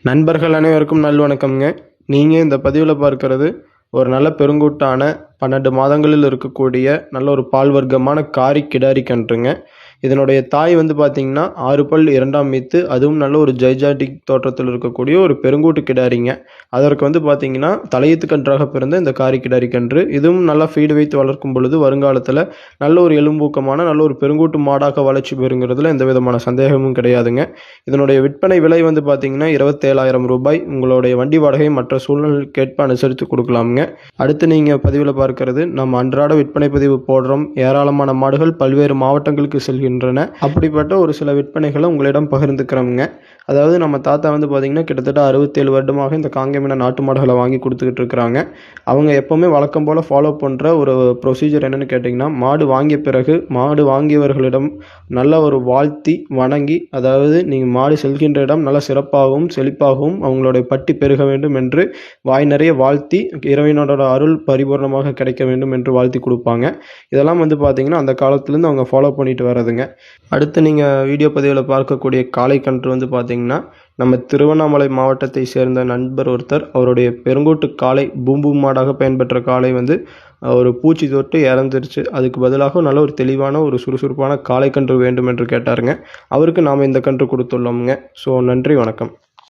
நண்பர்கள் அனைவருக்கும் நல்வணக்கம்ங்க. நீங்கள் இந்த பதிவில் பார்க்கறது ஒரு நல்ல பெருங்கூட்டான 12 மாதங்களில் இருக்கக்கூடிய நல்ல ஒரு பால் வர்க்கமான காரி கிடாரி கன்றுங்க. இதனுடைய தாய் வந்து பார்த்திங்கன்னா 6 பல் 2ஆம் மீத்து, அதுவும் நல்ல ஒரு ஜைஜாட்டிக் தோற்றத்தில் இருக்கக்கூடிய ஒரு பெருங்கூட்டு கிடாரிங்க. அதற்கு வந்து பார்த்திங்கன்னா தலையீத்து கன்றாக பிறந்த இந்த காரி கிடாரி கன்று, இதுவும் நல்லா ஃபீடு வைத்து வளர்க்கும் பொழுது வருங்காலத்தில் நல்ல ஒரு எலும்பூக்கமான நல்ல ஒரு பெருங்கூட்டு மாடாக வளர்ச்சி பெறுங்கிறதுல எந்த விதமான சந்தேகமும் கிடையாதுங்க. இதனுடைய விற்பனை விலை வந்து பார்த்திங்கன்னா 27,000 ரூபாய். உங்களுடைய வண்டி வாடகை மற்ற சூழ்நிலைக்கேற்ப அனுசரித்து கொடுக்கலாமுங்க. அடுத்து நீங்கள் பதிவில் பார்க்கறது நம்ம அன்றாட விற்பனை பதிவு போடுறோம். ஏராளமான மாடுகள் பல்வேறு மாவட்டங்களுக்கு செல்கின்றன. அப்படிப்பட்ட ஒரு சில விற்பனைகளை உங்களிடம் பகிர்ந்துக்கிறோம்ங்க. அதாவது நம்ம தாத்தா வந்து பார்த்திங்கன்னா கிட்டத்தட்ட 67 வருடமாக இந்த காங்கேயமின நாட்டு மாடுகளை வாங்கி கொடுத்துக்கிட்டு இருக்கிறாங்க. அவங்க எப்போவுமே வழக்கம் போல் ஃபாலோ பண்ணுற ஒரு ப்ரொசீஜர் என்னென்னு கேட்டிங்கன்னா, மாடு வாங்கிய பிறகு மாடு வாங்கியவர்களிடம் நல்ல ஒரு வாழ்த்தி வணங்கி, அதாவது நீங்கள் மாடு செல்கின்ற இடம் நல்ல சிறப்பாகவும் செழிப்பாகவும் அவங்களுடைய பட்டி பெருக வேண்டும் என்று வாய் நிறைய வாழ்த்தி, இறைவனோட அருள் பரிபூர்ணமாக கிடைக்க வேண்டும் என்று வாழ்த்தி கொடுப்பாங்க. இதெல்லாம் வந்து பார்த்திங்கன்னா அந்த காலத்துலேருந்து அவங்க ஃபாலோ பண்ணிட்டு வர்றதுங்க. அடுத்து நீங்கள் வீடியோ பதிவில் பார்க்கக்கூடிய காளை கன்று வந்து பார்த்திங்கன்னா நம்ம திருவண்ணாமலை மாவட்டத்தை சேர்ந்த நண்பர் ஒருத்தர், அவருடைய பெருங்கூட்டு காளை பூம்பு மாடாக பயன்பெற்ற காளை வந்து ஒரு பூச்சி தொட்டு இறந்துருச்சு. அதுக்கு பதிலாக நல்ல ஒரு தெளிவான ஒரு சுறுசுறுப்பான காளை கன்று வேண்டும் என்று கேட்டாருங்க. அவருக்கு நாம் இந்த கன்று கொடுத்துள்ளோமுங்க. ஸோ நன்றி, வணக்கம்.